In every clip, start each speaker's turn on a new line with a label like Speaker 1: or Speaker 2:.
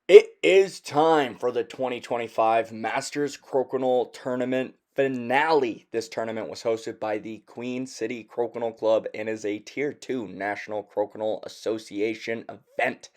Speaker 1: It is time for the 2025 Masters Crokinole Tournament finale. This tournament was hosted by the City Crokinole Club and is a Tier 2 National Crokinole Association event.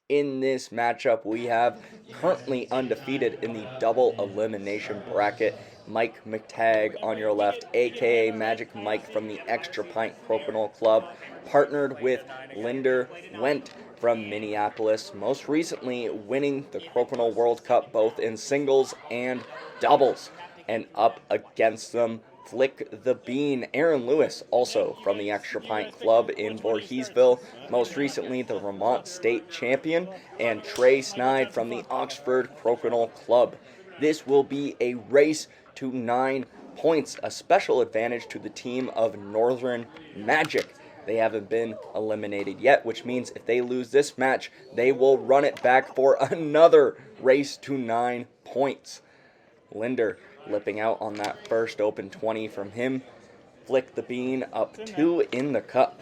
Speaker 1: In this matchup, we have currently undefeated in the double elimination bracket, McTague on your left, aka Magic Mike from the Extra Pint Crokinole Club, partnered with Linder Wendt from Minneapolis, most recently winning the Crokinole World Cup both in singles and doubles. And up against them, Flick the Bean, Aaron Lewis, also from the Extra Pint Club in Voorheesville, most recently the Vermont State Champion, and Trey Snide from the Oxford Crokinole Club. This will be a race to 9 points, a special advantage to the team of Northern Magic. They haven't been eliminated yet, which means if they lose this match, they will run it back for another race to 9 points. Linder lipping out on that first open 20 from him. Flick the Bean up 2 in the cup.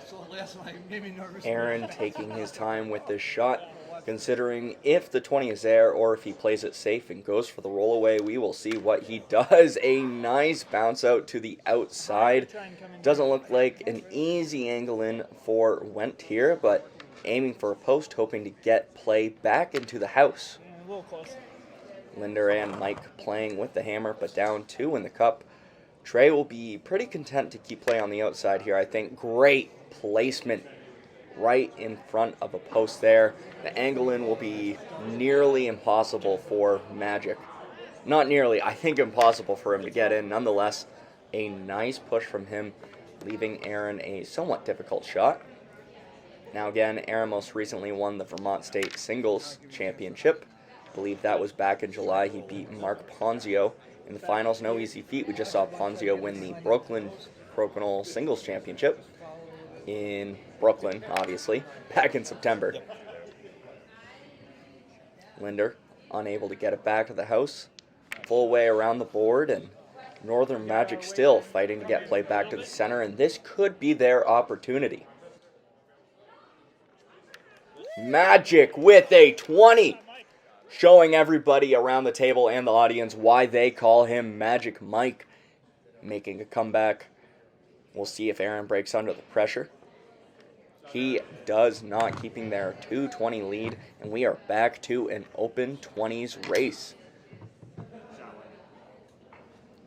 Speaker 1: Ehren taking his time with this shot, considering if the 20 is there or if he plays it safe and goes for the rollaway, we will see what he does. A nice bounce out to the outside. Doesn't look like an easy angle in for Wendt here, but aiming for a post, hoping to get play back into the house. Linder and Mike playing with the hammer, but down 2 in the cup. Trey will be pretty content to keep play on the outside here, I think. Great placement right in front of a post there. The angle in will be nearly impossible for Magic. Not nearly, I think impossible for him to get in. Nonetheless, a nice push from him, leaving Ehren a somewhat difficult shot. Now again, Ehren most recently won the Vermont State Singles Championship. I believe that was back in July. He beat Mark Ponzio in the finals. No easy feat. We just saw Ponzio win the Brooklyn Crokinole Singles Championship in Brooklyn, obviously, back in September. Linder unable to get it back to the house. Full way around the board, and Northern Magic still fighting to get play back to the center, and this could be their opportunity. Magic with a 20! Showing everybody around the table and the audience why they call him Magic Mike. Making a comeback. We'll see if Ehren breaks under the pressure. He does not, keeping their 2-20 lead, and we are back to an open 20s race.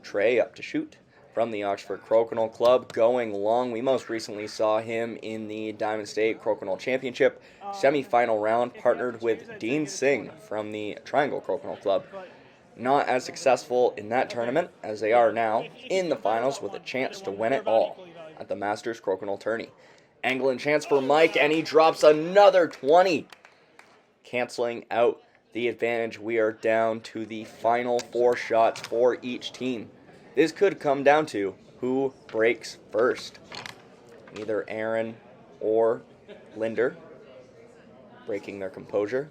Speaker 1: Trey up to shoot from the Oxford Crokinole Club, going long. We most recently saw him in the Diamond State Crokinole Championship semi-final round, partnered with Dean Singh from the Triangle Crokinole Club. Not as successful in that tournament as they are now in the finals, with a chance to win it all at the Masters Crokinole Tourney. Angle and chance for Mike, and he drops another 20. Canceling out the advantage, we are down to the final 4 shots for each team. This could come down to who breaks first. Either Ehren or Linder breaking their composure.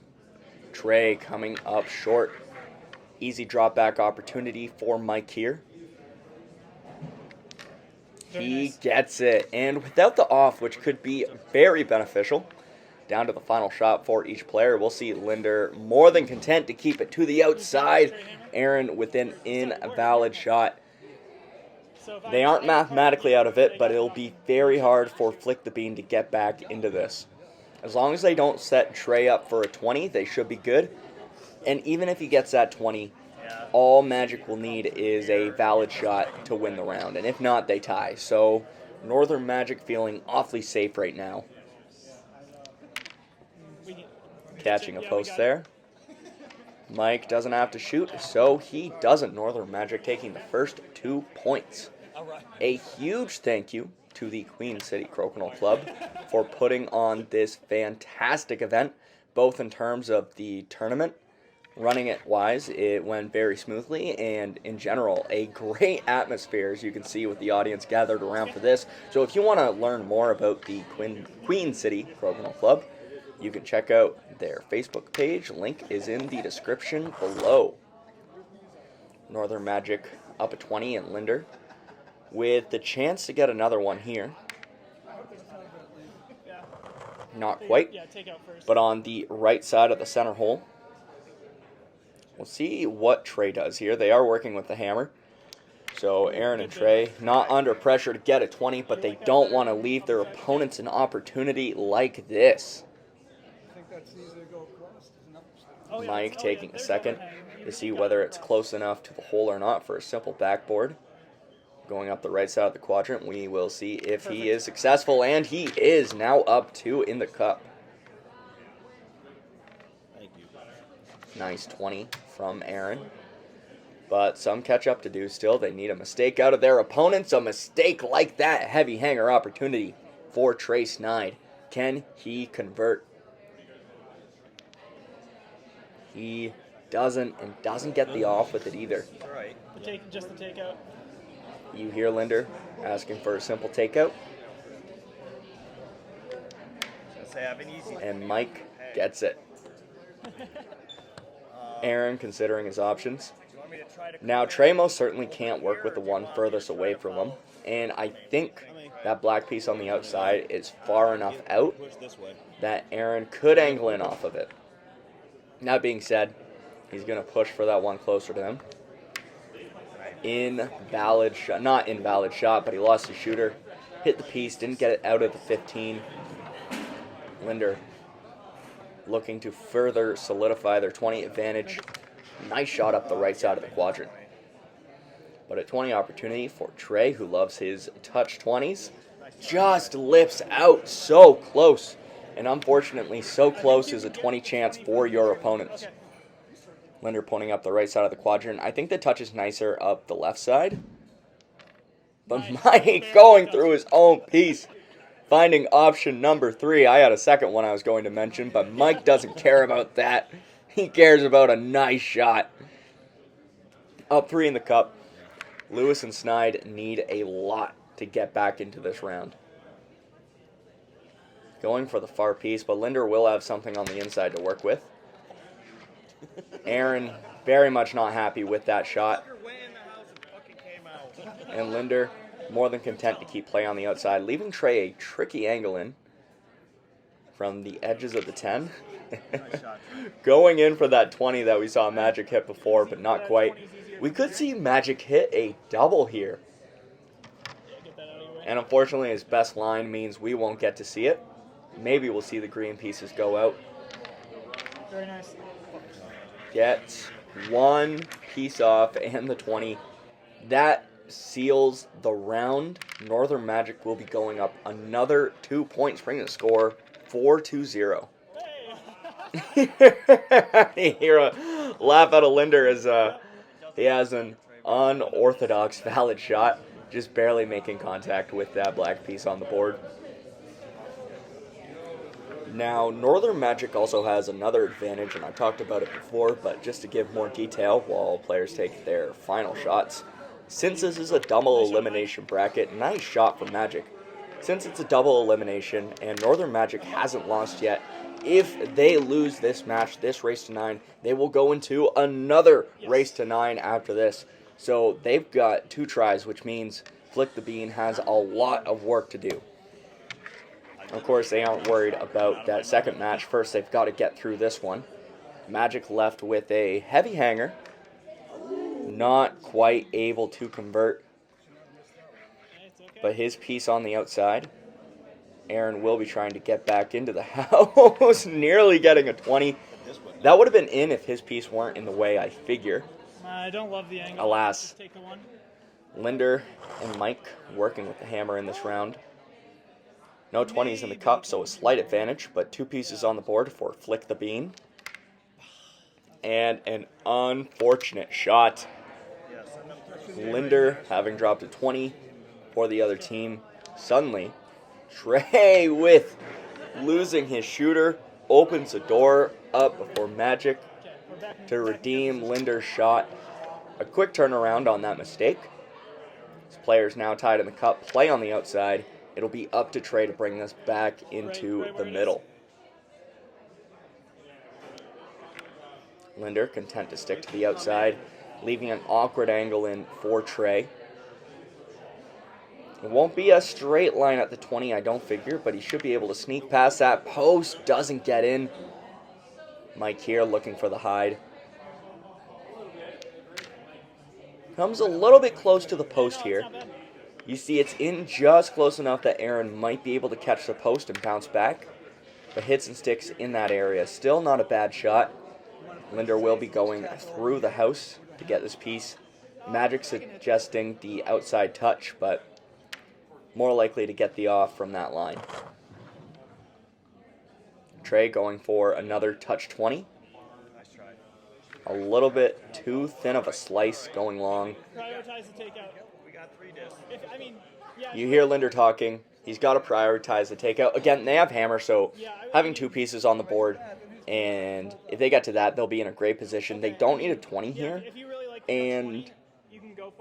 Speaker 1: Trey coming up short. Easy drop back opportunity for Mike here. He gets it, and without the off, which could be very beneficial, down to the final shot for each player. We'll see Linder more than content to keep it to the outside. Ehren with an invalid shot. They aren't mathematically out of it, but it'll be very hard for Flick the Bean to get back into this. As long as they don't set Trey up for a 20, they should be good. And even if he gets that 20, all Magic will need is a valid shot to win the round. And if not, they tie. So Northern Magic feeling awfully safe right now. Catching a post there. Mike doesn't have to shoot, so he doesn't. Northern Magic taking the first 2 points. A huge thank you to the City Crokinole Club for putting on this fantastic event, both in terms of the tournament, running it wise, it went very smoothly, and in general, a great atmosphere, as you can see with the audience gathered around for this. So if you want to learn more about the City Crokinole Club, you can check out their Facebook page. Link is in the description below. Northern Magic up a 20 and Linder with the chance to get another one here. Not quite, but on the right side of the center hole. We'll see what Trey does here. They are working with the hammer. So Ehren and Trey not under pressure to get a 20, but they don't want to leave their opponents an opportunity like this. Mike taking a second to see whether it's close enough to the hole or not for a simple backboard. Going up the right side of the quadrant, we will see if he is successful, and he is now up 2 in the cup. Nice 20 from Ehren. But some catch up to do still. They need a mistake out of their opponents. A mistake like that, heavy hanger opportunity for Trey Snide. Can he convert? He doesn't, and doesn't get the off with it either.
Speaker 2: Just the takeout.
Speaker 1: You hear Linder asking for a simple takeout. And Mike gets it. Ehren considering his options. Now, Trey most certainly can't work with the one furthest away from him. And I think that black piece on the outside is far enough out that Ehren could angle in off of it. That being said, he's going to push for that one closer to him. Invalid shot. Not invalid shot, but he lost his shooter. Hit the piece, didn't get it out of the 15. Linder looking to further solidify their 20 advantage. Nice shot up the right side of the quadrant. But a 20 opportunity for Trey, who loves his touch 20s. Just lips out so close. And unfortunately, so close is a 20 chance for your opponents. Linder pointing up the right side of the quadrant. I think the touch is nicer up the left side. But Mike going through his own piece. Finding option number 3. I had a second one I was going to mention, but Mike doesn't care about that. He cares about a nice shot. Up 3 in the cup. Lewis and Snide need a lot to get back into this round. Going for the far piece, but Linder will have something on the inside to work with. Ehren very much not happy with that shot. And Linder more than content to keep play on the outside, leaving Trey a tricky angle in from the edges of the 10. Going in for that 20 that we saw Magic hit before, but not quite. We could see Magic hit a double here. And unfortunately, his best line means we won't get to see it. Maybe we'll see the green pieces go out.
Speaker 2: Very nice.
Speaker 1: Gets one piece off and the 20. That seals the round. Northern Magic will be going up another 2 points, bringing the score 4-0. You hear a laugh out of Linder as he has an unorthodox valid shot, just barely making contact with that black piece on the board. Now, Northern Magic also has another advantage, and I talked about it before, but just to give more detail while players take their final shots. Since this is a double elimination bracket, nice shot from Magic. Since it's a double elimination and Northern Magic hasn't lost yet, if they lose this match, this race to 9, they will go into another race to 9 after this. So they've got 2 tries, which means Flick the Bean has a lot of work to do. Of course, they aren't worried about that second match. First, they've got to get through this one. Magic left with a heavy hanger. Not quite able to convert. But his piece on the outside. Ehren will be trying to get back into the house. Nearly getting a 20. That would have been in if his piece weren't in the way, I figure.
Speaker 2: I don't love the angle.
Speaker 1: Alas.
Speaker 2: Just take the one.
Speaker 1: Linder and Mike working with the hammer in this round. No 20s in the cup, so a slight advantage, but 2 pieces on the board for Flick the Bean. And an unfortunate shot. Linder having dropped a 20 for the other team. Suddenly, Trey with losing his shooter opens the door up before Magic to redeem Linder's shot. A quick turnaround on that mistake. His players now tied in the cup, play on the outside. It'll be up to Trey to bring this back into the middle. Linder content to stick to the outside, leaving an awkward angle in for Trey. It won't be a straight line at the 20, I don't figure, but he should be able to sneak past that post. Doesn't get in. Mike here looking for the hide. Comes a little bit close to the post here. You see it's in just close enough that Ehren might be able to catch the post and bounce back. But hits and sticks in that area. Still not a bad shot. Linder will be going through the house to get this piece. Magic suggesting the outside touch, but more likely to get the off from that line. Trey going for another touch 20. A little bit too thin of a slice going long.
Speaker 2: Prioritize the takeout. We got 3 discs.
Speaker 1: You hear Linder talking. He's got to prioritize the takeout. Again, they have hammer, so having 2 pieces on the board, and if they get to that, they'll be in a great position. They don't need a 20 here, and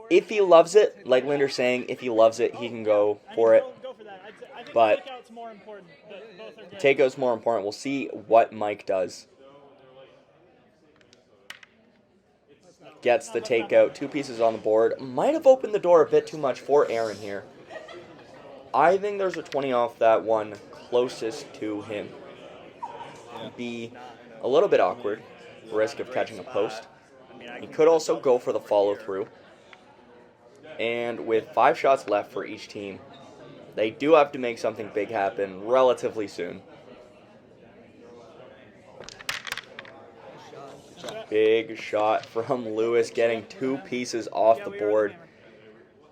Speaker 1: if he loves it, like Linder's saying, if he loves it, he can go for it. But takeout's more important. We'll see what Mike does. Gets the takeout, 2 pieces on the board. Might have opened the door a bit too much for Ehren here. I think there's a 20 off that one closest to him. Be a little bit awkward, risk of catching a post. He could also go for the follow through. And with 5 shots left for each team, they do have to make something big happen relatively soon. Big shot from Lewis, getting 2 pieces off the board.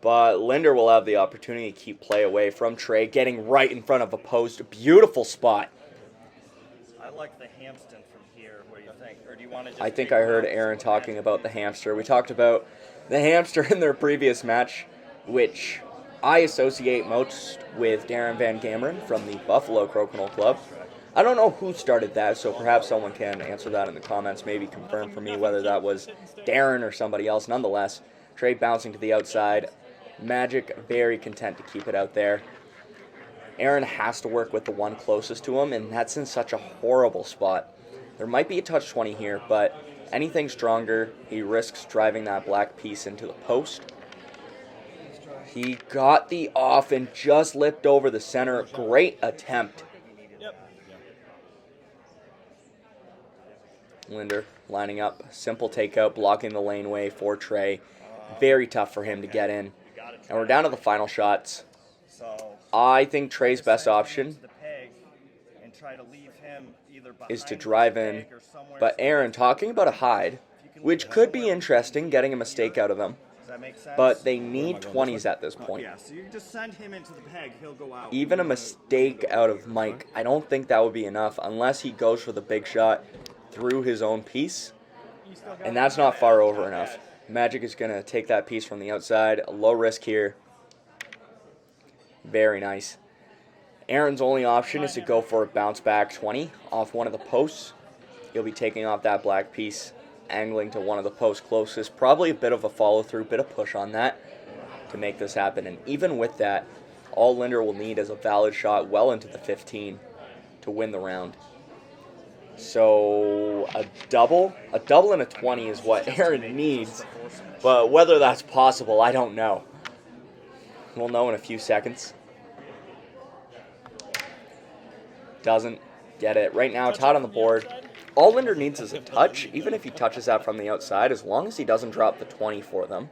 Speaker 1: But Linder will have the opportunity to keep play away from Trey, getting right in front of a post. Beautiful spot.
Speaker 3: I like the Hampton from here. What do you think? Or do you want to just
Speaker 1: I think I heard Ehren talking about the hamster. We talked about the hamster in their previous match, which I associate most with Darren Van Gameren from the Buffalo Crokinole Club. I don't know who started that, so perhaps someone can answer that in the comments, maybe confirm for me whether that was Darren or somebody else. Nonetheless, Trey bouncing to the outside. Magic very content to keep it out there. Ehren has to work with the one closest to him, and that's in such a horrible spot. There might be a touch 20 here, but anything stronger, he risks driving that black piece into the post. He got the off and just lipped over the center. Great attempt. Linder lining up, simple takeout, blocking the laneway for Trey. Very tough for him to get in. And we're down to the final shots. I think Trey's best option is to drive in. But Ehren talking about a hide, which could be interesting, getting a mistake out of them. But they need 20s at this point.
Speaker 3: Yeah, so you just send him into the peg, he'll go out.
Speaker 1: Even a mistake out of Mike, I don't think that would be enough unless he goes for the big shot through his own piece. And that's not far over enough. Magic is going to take that piece from the outside. A low risk here. Very nice. Ehren's only option is to go for a bounce back 20 off one of the posts. He'll be taking off that black piece, angling to one of the posts closest. Probably a bit of a follow through, bit of push on that to make this happen. And even with that, all Linder will need is a valid shot well into the 15 to win the round. So a double and a 20 is what Ehren needs. But whether that's possible, I don't know. We'll know in a few seconds. Doesn't get it. Right now, it's hot on the board. All Linder needs is a touch, even if he touches that from the outside, as long as he doesn't drop the 20 for them.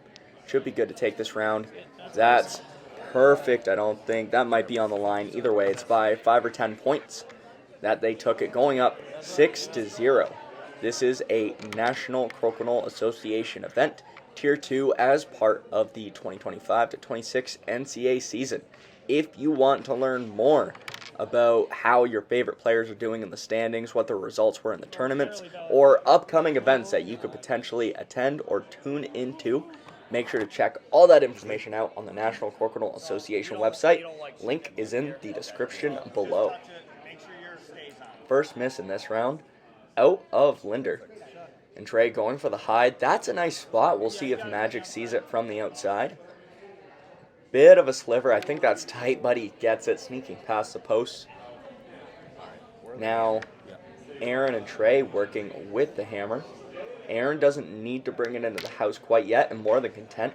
Speaker 1: Should be good to take this round. That's perfect, I don't think. That might be on the line. Either way, it's by 5 or 10 points that they took it, going up 6-0. This is a National Crokinole Association event, Tier 2, as part of the 2025-26 NCAA season. If you want to learn more about how your favorite players are doing in the standings, what their results were in the tournaments, or upcoming events that you could potentially attend or tune into, make sure to check all that information out on the National Crokinole Association website. Link is in the description below. First miss in this round, out of Linder. And Trey going for the hide. That's a nice spot. We'll see if Magic sees it from the outside. Bit of a sliver. I think that's tight, but he gets it, sneaking past the post. Now, Ehren and Trey working with the hammer. Ehren doesn't need to bring it into the house quite yet, and more than content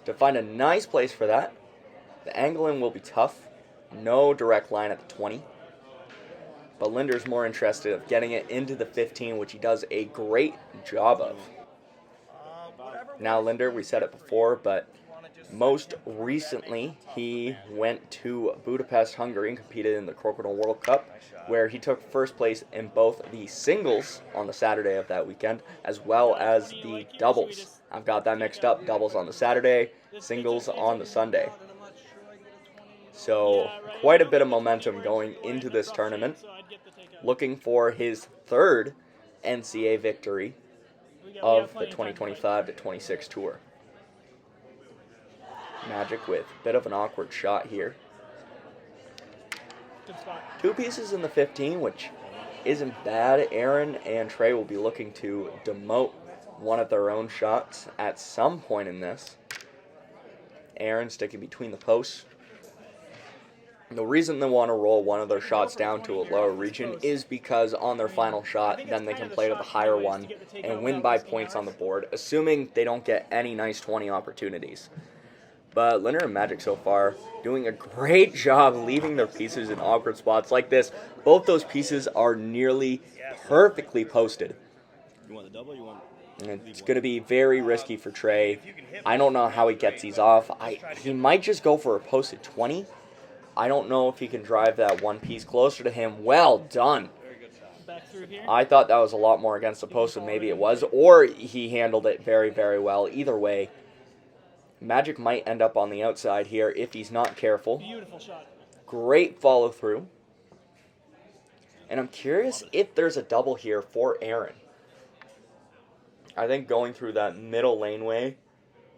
Speaker 1: to find a nice place for that. The angling will be tough. No direct line at the 20. But Linder's more interested in getting it into the 15, which he does a great job of. Now Linder, we said it before, but most recently he went to Budapest, Hungary and competed in the Crokinole World Cup, where he took first place in both the singles on the Saturday of that weekend, as well as the doubles. I've got that mixed up, doubles on the Saturday, singles on the Sunday. So quite a bit of momentum going into this tournament, looking for his third NCA victory of the 2025-26 tour. Magic with a bit of an awkward shot here. Two pieces in the 15, which isn't bad. Ehren and Trey will be looking to demote one of their own shots at some point in this. Ehren sticking between the posts. The reason they want to roll one of their shots down to a lower region is because on their final shot, then they can play to the higher one and win by points on the board, assuming they don't get any nice 20 opportunities. But Linder and Magic so far doing a great job leaving their pieces in awkward spots like this. Both those pieces are nearly perfectly posted.
Speaker 2: You want the double? You want?
Speaker 1: And it's going to be very risky for Trey. I don't know how he gets these off. He might just go for a posted 20. I don't know if he can drive that one piece closer to him. Well done. I thought that was a lot more against the post than maybe it was, or he handled it very, very well. Either way, Magic might end up on the outside here if he's not careful.
Speaker 2: Beautiful shot.
Speaker 1: Great follow through. And I'm curious if there's a double here for Ehren. I think going through that middle laneway,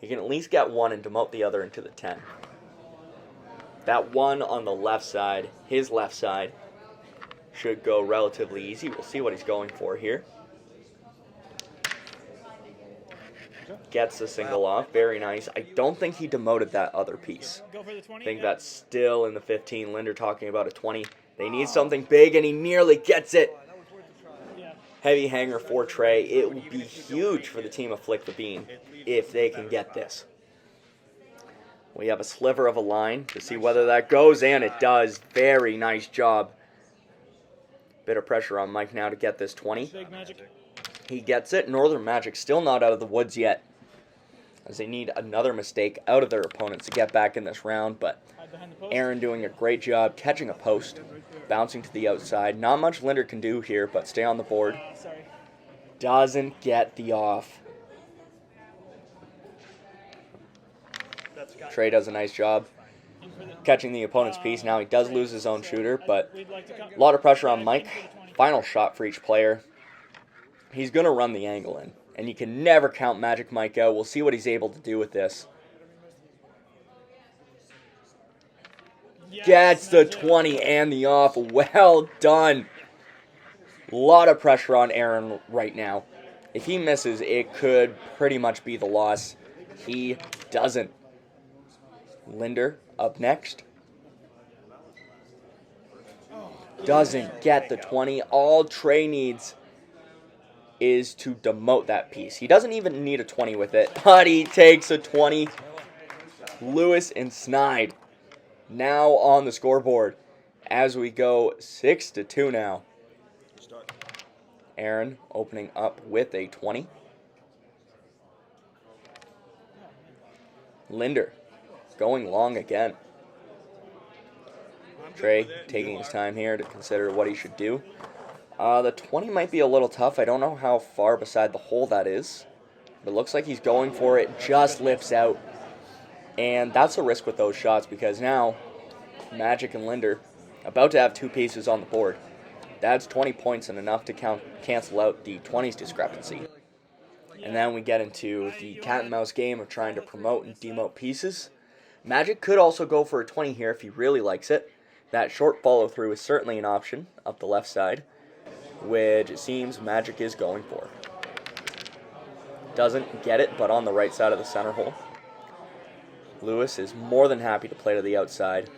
Speaker 1: he can at least get one and demote the other into the 10. That one on the left side, his left side, should go relatively easy. We'll see what he's going for here. Gets the single off. Very nice. I don't think he demoted that other piece. I think that's still in the 15. Linder talking about a 20. They need something big, and he nearly gets it. Heavy hanger for Trey. It would be huge for the team of Flick the Bean if they can get this. We have a sliver of a line to see whether that goes, and it does. Very nice job. Bit of pressure on Mike now to get this 20. He gets it. Northern Magic still not out of the woods yet, as they need another mistake out of their opponents to get back in this round. But Ehren doing a great job catching a post, bouncing to the outside. Not much Linder can do here, but stay on the board. Doesn't get the off. Trey does a nice job catching the opponent's piece. Now he does lose his own shooter, but a lot of pressure on Mike. Final shot for each player. He's going to run the angle in, and you can never count Magic Mike out. We'll see what he's able to do with this. Gets the 20 and the off. Well done. A lot of pressure on Ehren right now. If he misses, it could pretty much be the loss. He doesn't. Linder up next. Doesn't get the 20. All Trey needs is to demote that piece. He doesn't even need a 20 with it, but he takes a 20. Lewis and Snide now on the scoreboard as we go 6-2 now. Ehren opening up with a 20. Linder going long again. Trey taking his time here to consider what he should do. The 20 might be a little tough. I don't know how far beside the hole that is. But it looks like he's going for it. Just lifts out. And that's a risk with those shots because now Magic and Linder about to have two pieces on the board. That's 20 points and enough to cancel out the 20s discrepancy. And then we get into the cat and mouse game of trying to promote and demote pieces. Magic could also go for a 20 here if he really likes it. That short follow through is certainly an option up the left side, which it seems Magic is going for. Doesn't get it, but on the right side of the center hole. Lewis is more than happy to play to the outside.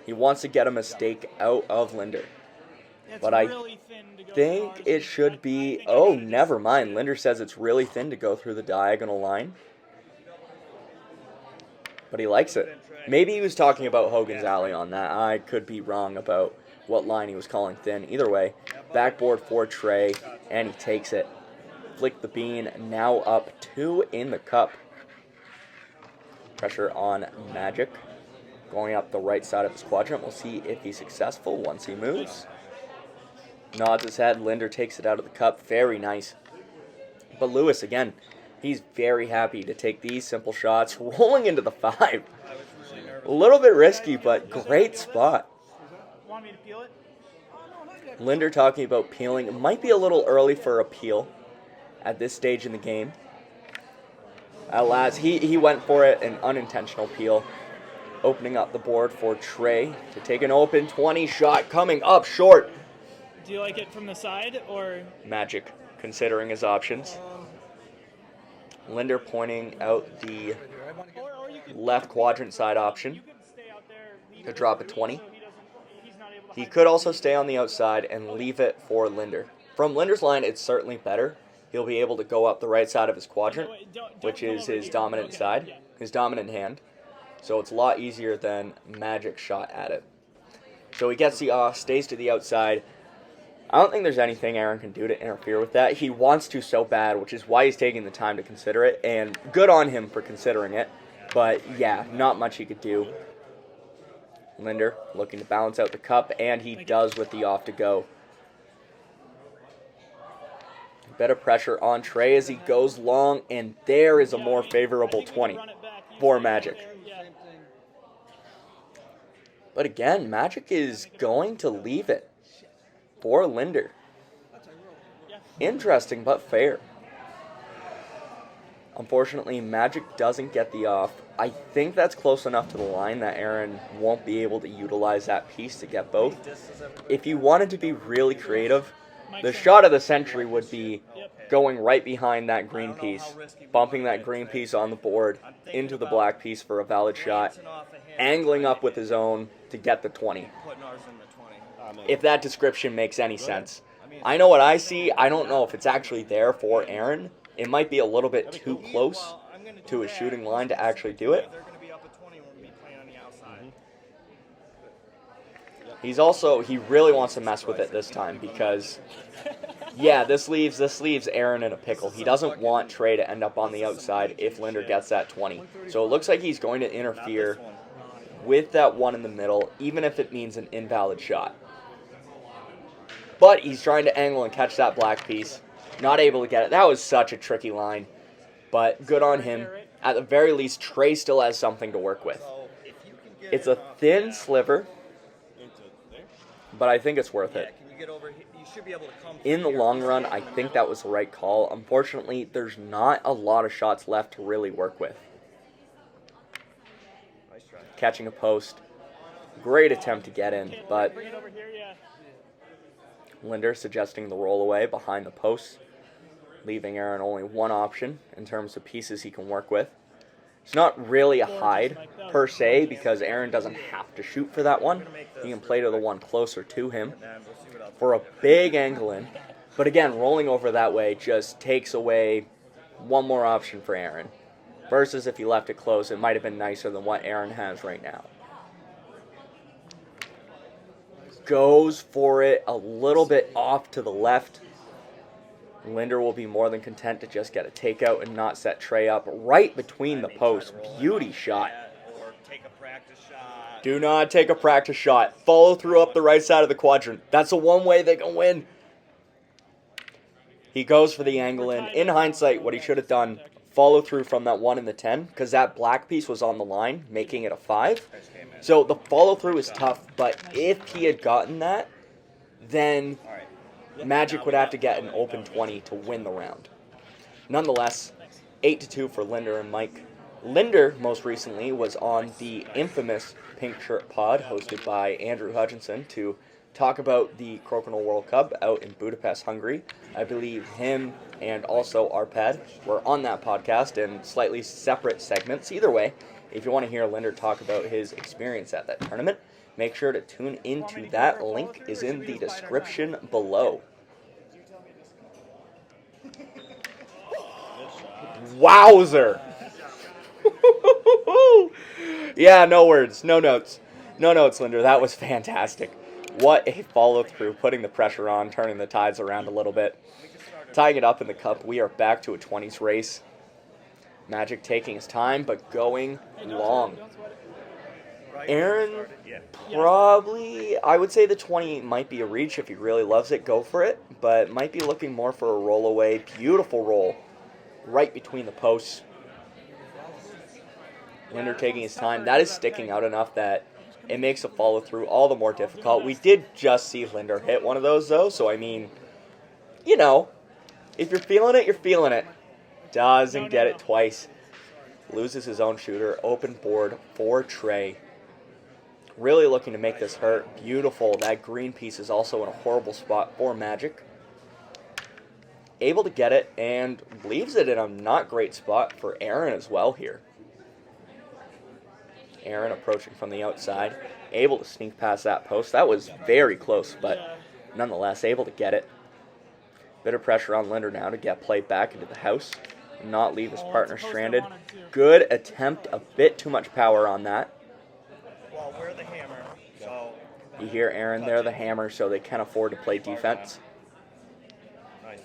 Speaker 1: He wants to get a mistake out of Linder. But I think it should be... Oh, never mind. Linder says it's really thin to go through the diagonal line. But he likes it. Maybe he was talking about Hogan's Alley on that. I could be wrong about what line he was calling thin. Either way, backboard for Trey, and he takes it. flick the bean, now up 2 in the cup. Pressure on Magic. Going up the right side of his quadrant. We'll see if he's successful once he moves. Nods his head. Linder takes it out of the cup. Very nice. But Lewis, again, he's very happy to take these simple shots. Rolling into the 5. A little bit risky, but great spot.
Speaker 2: Want me to peel it?
Speaker 1: Linder talking about peeling. It might be a little early for a peel at this stage in the game. At last, he went for it, an unintentional peel. Opening up the board for Trey to take an open 20 shot, coming up short.
Speaker 2: Do you like it from the side or?
Speaker 1: Magic, considering his options. Linder pointing out the
Speaker 2: Or you could,
Speaker 1: left quadrant side option
Speaker 2: you could stay out there, leave
Speaker 1: to
Speaker 2: it,
Speaker 1: drop a 20.
Speaker 2: so he's not able to
Speaker 1: He
Speaker 2: hide
Speaker 1: could also stay on the outside and leave it for Linder. From Linder's line, it's certainly better. He'll be able to go up the right side of his quadrant,
Speaker 2: Don't
Speaker 1: which
Speaker 2: come
Speaker 1: is
Speaker 2: over
Speaker 1: his
Speaker 2: here.
Speaker 1: dominant
Speaker 2: Okay,
Speaker 1: side,
Speaker 2: yeah.
Speaker 1: his dominant hand. So it's a lot easier than Magic's shot at it. So he gets the off, stays to the outside. I don't think there's anything Ehren can do to interfere with that. He wants to so bad, which is why he's taking the time to consider it, and good on him for considering it. But yeah, not much he could do. Linder looking to balance out the cup, and he does with the off to go. A bit of pressure on Trey as he goes long, and there is a more favorable 20 for Magic. But again, Magic is going to leave it for Linder. Interesting, but fair. Unfortunately, Magic doesn't get the off. I think that's close enough to the line that Ehren won't be able to utilize that piece to get both. If you wanted to be really creative, the shot of the century would be going right behind that green piece, bumping that green piece on the board into the black piece for a valid shot, angling up with his own to get the 20. If that description makes any sense. I know what I see. I don't know if it's actually there for Ehren. It might be a little bit too close to his shooting line to actually do it. He really wants to mess with it this time because, yeah, this leaves Ehren in a pickle. He doesn't want Trey to end up on the outside if Linder gets that 20. So it looks like he's going to interfere with that one in the middle, even if it means an invalid shot. But he's trying to angle and catch that black piece. Not able to get it. That was such a tricky line. But good on him. At the very least, Trey still has something to work with. It's a thin sliver, but I think it's worth it. In the long run, I think that was the right call. Unfortunately, there's not a lot of shots left to really work with. Catching a post. Great attempt to get in, but Linder suggesting the roll away behind the post, leaving Ehren only one option in terms of pieces he can work with. It's not really a hide per se because Ehren doesn't have to shoot for that one. He can play to the one closer to him for a big angle in. But again, rolling over that way just takes away one more option for Ehren. Versus if he left it close, it might have been nicer than what Ehren has right now. Goes for it a little bit off to the left. Linder will be more than content to just get a takeout and not set Trey up right between the posts. Beauty shot. Do not take a practice shot. Follow through up the right side of the quadrant. That's the one way they can win. He goes for the angle in. In hindsight, what he should have done, follow through from that 1 in the 10, because that black piece was on the line, making it a 5. So the follow through is tough, but if he had gotten that, then Magic would have to get an open 20 to win the round. Nonetheless, 8-2 for Linder and Mike. Linder, most recently, was on the infamous Pink Shirt Pod, hosted by Andrew Hutchinson, to talk about the Crokinole World Cup out in Budapest, Hungary. I believe him and also Arpad were on that podcast in slightly separate segments. Either way, if you want to hear Linder talk about his experience at that tournament, make sure to tune into that. Link is in the description below. Wowzer! Yeah, no words, no notes. No notes, Linder. That was fantastic. What a follow-through, putting the pressure on, turning the tides around a little bit. Tying it up in the cup, we are back to a 20s race. Magic taking his time, but going long. Ehren, probably, I would say the 20 might be a reach. If he really loves it, go for it. But might be looking more for a roll away. Beautiful roll right between the posts. Linder taking his time. That is sticking out enough that it makes a follow through all the more difficult. We did just see Linder hit one of those, though. So, I mean, you know, if you're feeling it, you're feeling it. Doesn't get it twice. Loses his own shooter. Open board for Trey. Really looking to make this hurt. Beautiful. That green piece is also in a horrible spot for Magic. Able to get it and leaves it in a not great spot for Ehren as well here. Ehren approaching from the outside. Able to sneak past that post. That was very close, but nonetheless able to get it. Bit of pressure on Linder now to get play back into the house. Not leave his partner stranded. Good attempt. A bit too much power on that.
Speaker 3: Well, we're the hammer, so...
Speaker 1: You hear Ehren there, the hammer, so they can afford to play defense.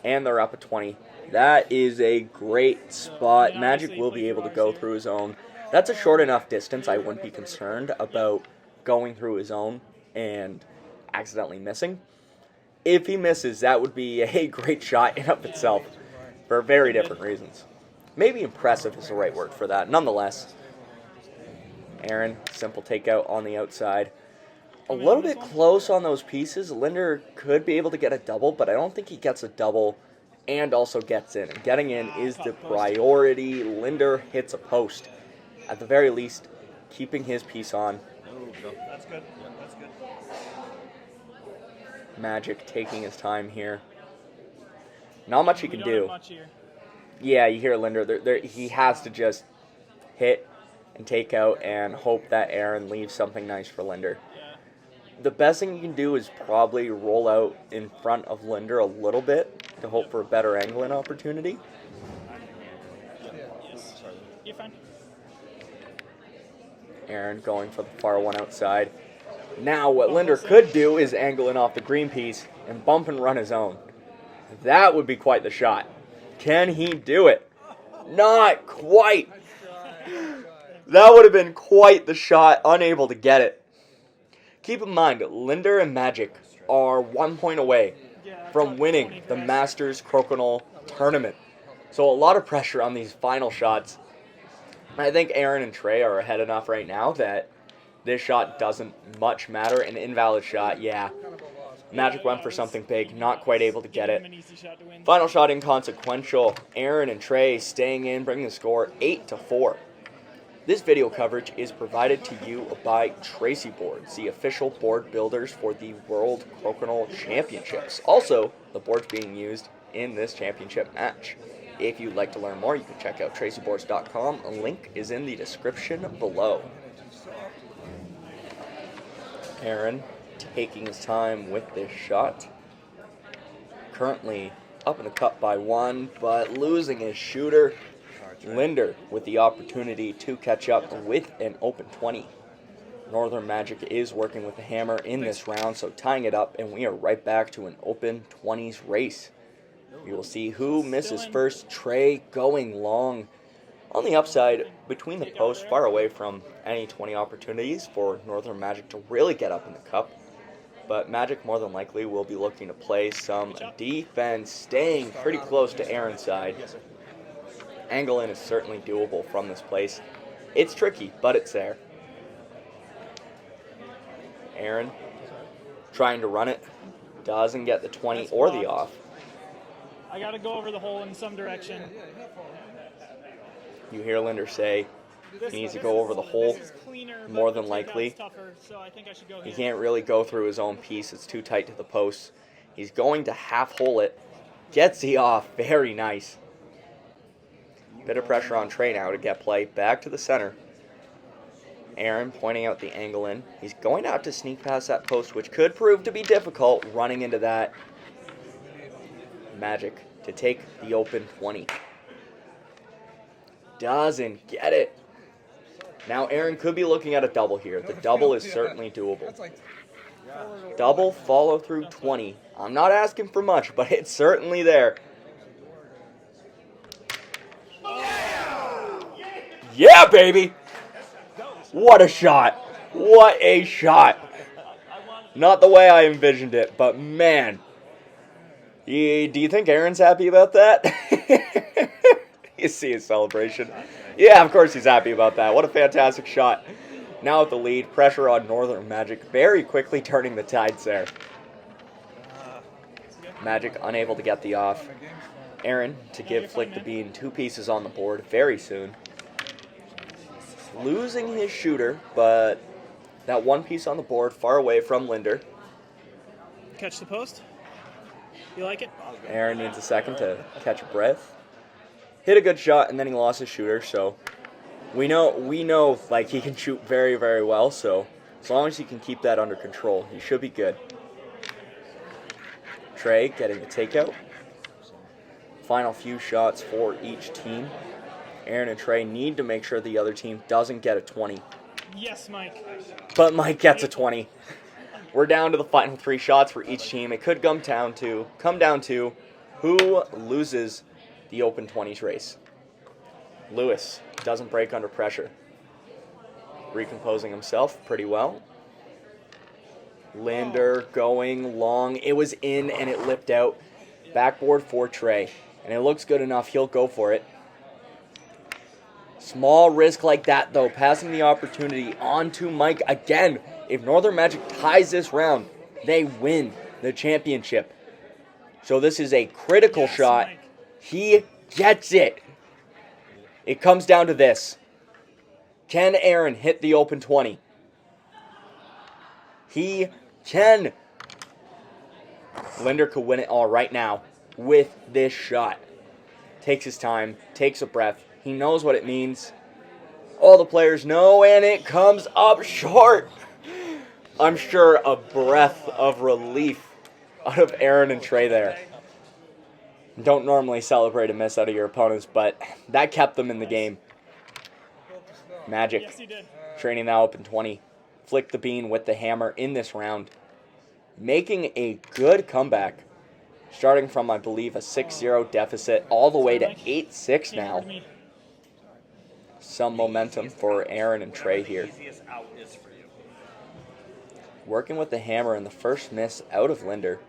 Speaker 1: And they're up at 20. That is a great spot. Magic will be able to go through his own. That's a short enough distance. I wouldn't be concerned about going through his own and accidentally missing. If he misses, that would be a great shot in of itself for very different reasons. Maybe impressive is the right word for that. Nonetheless, Ehren, simple takeout on the outside. A little bit close on those pieces. Linder could be able to get a double, but I don't think he gets a double and also gets in. And getting in is the priority. Linder hits a post. At the very least, keeping his piece on.
Speaker 3: That's good. That's good.
Speaker 1: Magic taking his time here. Not much he can do. Yeah, you hear Linder. He has to just hit and take out and hope that Ehren leaves something nice for Linder. The best thing you can do is probably roll out in front of Linder a little bit to hope for a better angling opportunity.
Speaker 2: You're fine.
Speaker 1: Ehren going for the far one outside. Now what Linder could do is angle in off the green piece and bump and run his own. That would be quite the shot. Can he do it? Not quite. That would have been quite the shot. Unable to get it. Keep in mind, Linder and Magic are 1 point away from winning the Masters Crokinole tournament. So a lot of pressure on these final shots. I think Ehren and Trey are ahead enough right now that this shot doesn't much matter. An invalid shot, yeah. Magic went for something big, not quite able to get it. Final shot inconsequential. Ehren and Trey staying in, bringing the score 8-4. This video coverage is provided to you by Tracey Boards, the official board builders for the World Crokinole Championships. Also, the boards being used in this championship match. If you'd like to learn more, you can check out traceyboards.com. A link is in the description below. Ehren taking his time with this shot. Currently up in the cup by 1, but losing his shooter. Linder with the opportunity to catch up with an open 20. Northern Magic is working with the hammer in this round, so tying it up, and we are right back to an open 20s race. We will see who misses first. Trey going long on the upside between the posts, far away from any 20 opportunities for Northern Magic to really get up in the cup. But Magic more than likely will be looking to play some defense, staying pretty close to Ehren's side. Angle in is certainly doable from this place. It's tricky, but it's there. Ehren trying to run it. Doesn't get the 20 or the off.
Speaker 2: I got to go over the hole in some direction.
Speaker 1: You hear Linder say he needs to go over the hole. More than likely. He can't really go through his own piece. It's too tight to the post. He's going to half hole it. Gets the off. Very nice. Bit of pressure on Trey now to get play back to the center. Ehren pointing out the angle in. He's going to have to sneak past that post, which could prove to be difficult running into that. Magic to take the open 20. Doesn't get it. Now Ehren could be looking at a double here. The double is certainly doable. Double follow through 20. I'm not asking for much, but it's certainly there. Yeah, baby! What a shot! What a shot! Not the way I envisioned it, but man. Do you think Ehren's happy about that? You see his celebration. Yeah, of course he's happy about that. What a fantastic shot. Now with the lead, pressure on Northern Magic, very quickly turning the tides there. Magic unable to get the off. Ehren to give Flick the Bean 2 pieces on the board very soon. Losing his shooter, but that 1 piece on the board far away from Linder.
Speaker 2: Catch the post. You like it?
Speaker 1: Ehren needs a second to catch a breath. Hit a good shot, and then he lost his shooter, so we know like he can shoot very, very well, so as long as he can keep that under control, he should be good. Trey getting the takeout. Final few shots for each team. Ehren and Trey need to make sure the other team doesn't get a 20.
Speaker 2: Yes, Mike.
Speaker 1: But Mike gets a 20. We're down to the final 3 shots for each team. It could come down to who loses the Open 20s race. Lewis doesn't break under pressure. Recomposing himself pretty well. Linder going long. It was in and it lipped out. Backboard for Trey. And it looks good enough. He'll go for it. Small risk like that, though. Passing the opportunity on to Mike again. If Northern Magic ties this round, they win the championship. So this is a critical shot.
Speaker 2: Mike.
Speaker 1: He gets it. It comes down to this. Can Ehren hit the Open 20? He can. Linder could win it all right now with this shot. Takes his time, takes a breath. He knows what it means. All the players know, and it comes up short. I'm sure a breath of relief out of Ehren and Trey there. Don't normally celebrate a miss out of your opponents, but that kept them in the game. Magic
Speaker 2: Yes, he did.
Speaker 1: training that Open 20. Flick the Bean with the hammer in this round. Making a good comeback. Starting from, I believe, a 6-0 deficit all the way to 8-6 now. Some momentum for Ehren and Trey here.
Speaker 3: Easiest out is for you.
Speaker 1: Working with the hammer in the first miss out of Linder.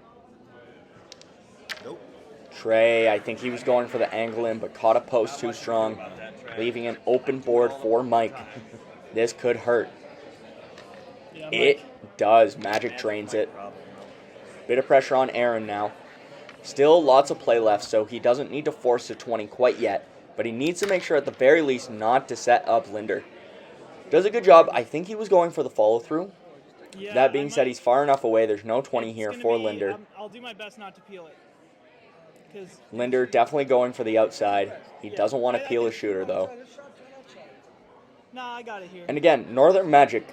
Speaker 4: Nope.
Speaker 1: Trey, I think he was going for the angle in, but caught a post too strong, leaving an open board for Mike. This could hurt.
Speaker 2: Yeah, Mike.
Speaker 1: It does. Magic drains it. Bit of pressure on Ehren now. Still lots of play left, so he doesn't need to force the 20 quite yet, but he needs to make sure at the very least not to set up Linder. Does a good job. I think he was going for the follow-through.
Speaker 2: Yeah,
Speaker 1: That being said, he's far enough away. There's no 20 here for Linder.
Speaker 2: I'll do my best not to peel it. 'Cause
Speaker 1: Linder definitely going for the outside. He doesn't want to peel his shooter, though.
Speaker 2: Nah, I got it here.
Speaker 1: And again, Northern Magic,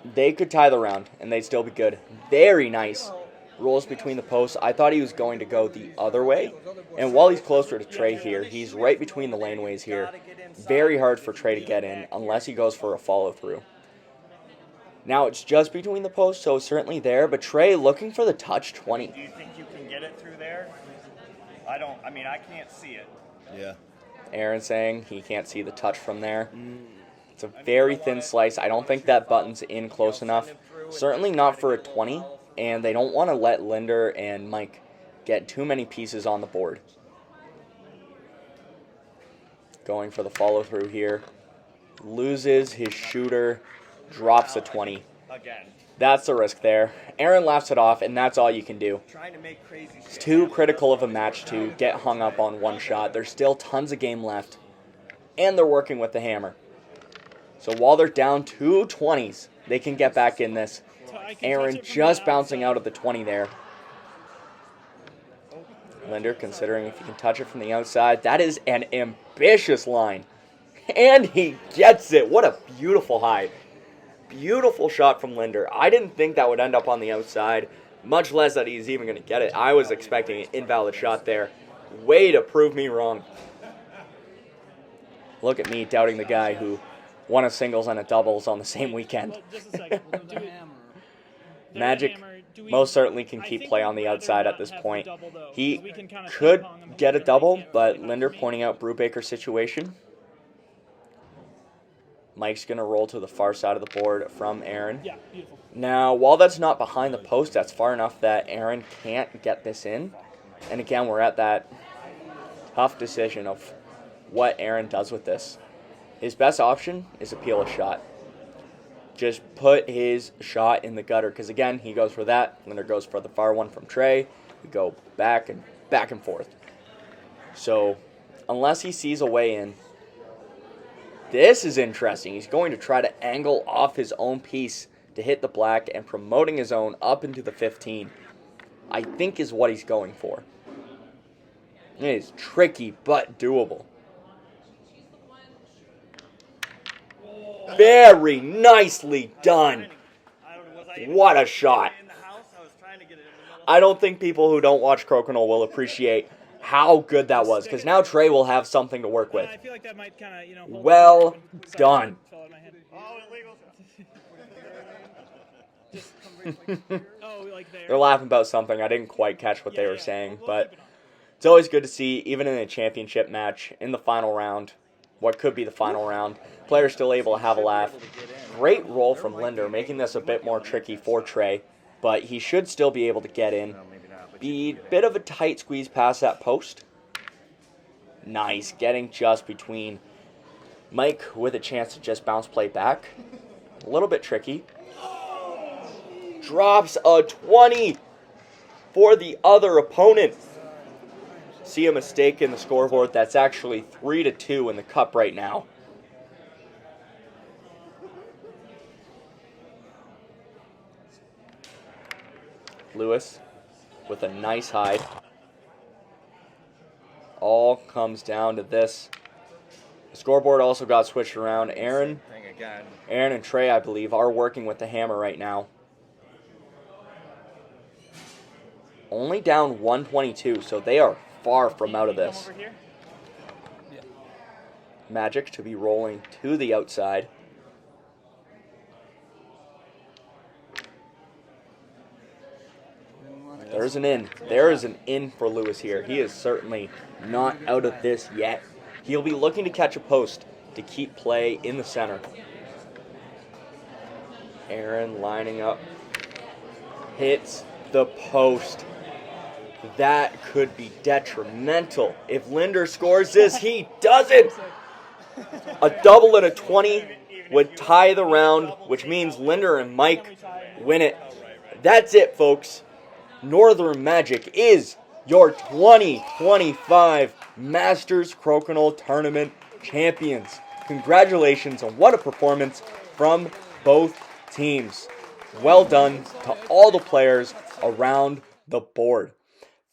Speaker 1: they could tie the round, and they'd still be good. Very nice. Rolls between the posts. I thought he was going to go the other way. And while he's closer to Trey here, he's right between the laneways here. Very hard for Trey to get in unless he goes for a follow-through. Now it's just between the posts, so it's certainly there. But Trey looking for the touch 20.
Speaker 3: Do you think you can get it through there? I can't see it.
Speaker 4: Yeah.
Speaker 1: Ehren saying he can't see the touch from there. It's a very thin slice. I don't think that button's in close enough. Certainly not for a 20. And they don't want to let Linder and Mike get too many pieces on the board. Going for the follow-through here. Loses his shooter. Drops a 20.
Speaker 3: Again.
Speaker 1: That's the risk there. Ehren laughs it off, and that's all you can do.
Speaker 3: Trying to make crazy shit.
Speaker 1: It's too critical of a match to get hung up on one shot. There's still tons of game left. And they're working with the hammer. So while they're down 2 20s, they can get back in this.
Speaker 2: I can touch
Speaker 1: Ehren
Speaker 2: it from
Speaker 1: just
Speaker 2: the
Speaker 1: bouncing
Speaker 2: outside.
Speaker 1: out of the 20 there. Linder considering if he can touch it from the outside. That is an ambitious line. And he gets it. What a beautiful high. Beautiful shot from Linder. I didn't think that would end up on the outside, much less that he's even going to get it. I was expecting an invalid shot there. Way to prove me wrong. Look at me doubting the guy who won a singles and a doubles on the same weekend.
Speaker 2: Well, just a second.
Speaker 1: Magic most certainly can keep play on the outside at this point. He
Speaker 2: We can kinda
Speaker 1: could
Speaker 2: ping-pong him
Speaker 1: get a
Speaker 2: here,
Speaker 1: double,
Speaker 2: but he
Speaker 1: but
Speaker 2: can't
Speaker 1: Linder
Speaker 2: for me.
Speaker 1: pointing out Brubaker's situation. Mike's going to roll to the far side of the board from Ehren.
Speaker 2: Yeah, beautiful.
Speaker 1: Now, while that's not behind the post, that's far enough that Ehren can't get this in. And again, we're at that tough decision of what Ehren does with this. His best option is a peel a shot. Just put his shot in the gutter, because again, he goes for that. Linder goes for the far one from Trey. We go back and forth. So, unless he sees a way in, this is interesting. He's going to try to angle off his own piece to hit the black and promoting his own up into the 15. I think is what he's going for. It is tricky, but doable. Very nicely done. What a shot. I don't think people who don't watch Crokinole will appreciate how good that was, because now Trey will have something to work with.
Speaker 2: I feel like that might kind of,
Speaker 1: Well done. They're laughing about something. I didn't quite catch what they were saying, but it's always good to see, even in a championship match, in the final round, what could be the final round, players still able to have a laugh. Great roll from Linder, making this a bit more tricky for Trey, but he should still be able to get in. Be a bit of a tight squeeze past that post. Nice, getting just between Mike with a chance to just bounce play back. A little bit tricky. Drops a 20 for the other opponent. See a mistake in the scoreboard. That's actually 3-2 in the cup right now. Lewis with a nice hide. All comes down to this. The scoreboard also got switched around. Ehren and Trey, I believe, are working with the hammer right now. Only down 122, so they are far from out of this. Magic to be rolling to the outside. There's an in. There is an in for Lewis here. He is certainly not out of this yet. He'll be looking to catch a post to keep play in the center. Ehren lining up. Hits the post. That could be detrimental. If Linder scores this, he doesn't. A double and a 20 would tie the round, which means Linder and Mike win it. That's it, folks. Northern Magic is your 2025 Masters Crokinole Tournament champions. Congratulations on what a performance from both teams. Well done to all the players around the board.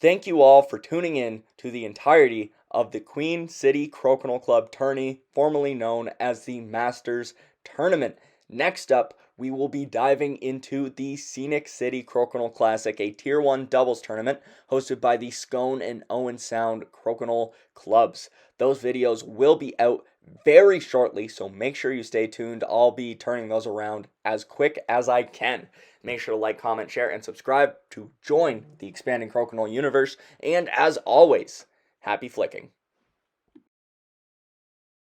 Speaker 1: Thank you all for tuning in to the entirety of the Queen City Crokinole Club Tourney, formerly known as the Masters Tournament. Next up, we will be diving into the Scenic City Crokinole Classic, a Tier 1 doubles tournament hosted by the Scone and Owen Sound Crokinole Clubs. Those videos will be out very shortly, so make sure you stay tuned. I'll be turning those around as quick as I can. Make sure to like, comment, share, and subscribe to join the expanding Crokinole universe. And as always, happy flicking.